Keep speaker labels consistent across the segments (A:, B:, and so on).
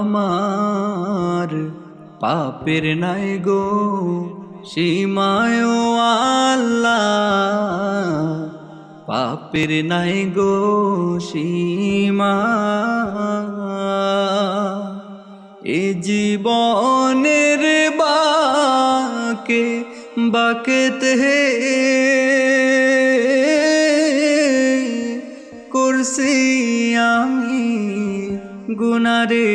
A: আমার পাপের নাই গো সীমায় ও আল্লাহ, পাপের নাই গো সীমা। এ জীবনের বাকে বাকেতে করছি আমি গুনারে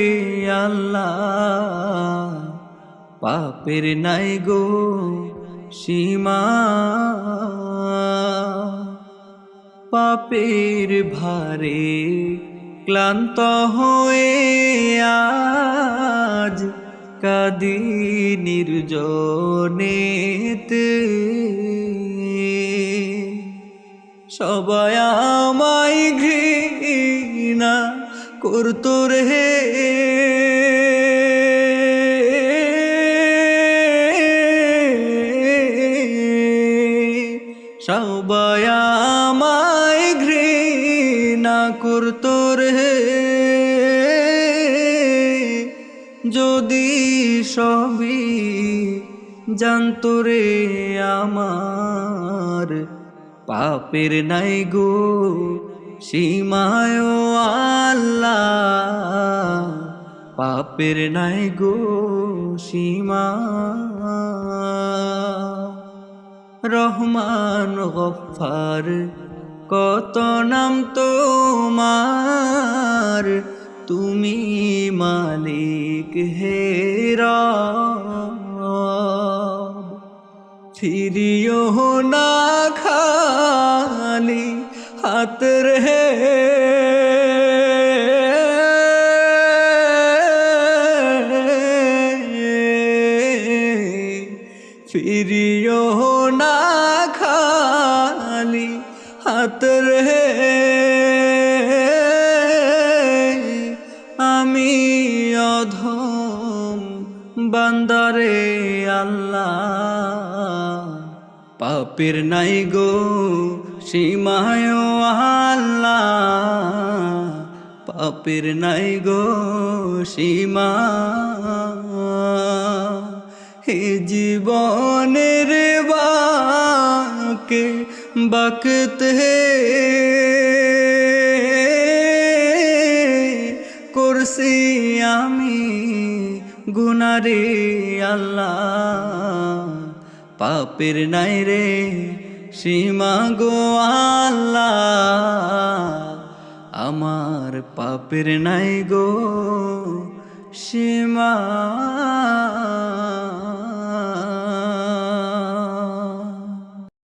A: আল্লাহ, পাপের নাই গো সীমা। পাপের ভারে ক্লান্ত হয়ে আজ কাঁদি নির্জনেতে, সবাই আমায় ঘৃণা করতো রে, সবাই আমায় ঘৃণা করতো রে। যদি সবই জানতো রে আমার পাপের নাই গো সীমায় ও আল্লাহ, পাপের নাই গো সীমা। রহমান গফফার কত নাম তোমার, তুমি মালিক হে রব, ফিরিও না খালি হাত রে, ফিরিও না খালি হাত রে। আমি অধম বান্দারে আল্লাহ, পাপের নাই গো সীমায় ও আল্লাহ, পাপের নাই গো সীমা। হে জীবনের বাকে বাকতে করছি আমি গুনারে আল্লাহ, পাপের নাই রে সীমা গো আল্লাহ, আমার পাপের নাই গো সীমা।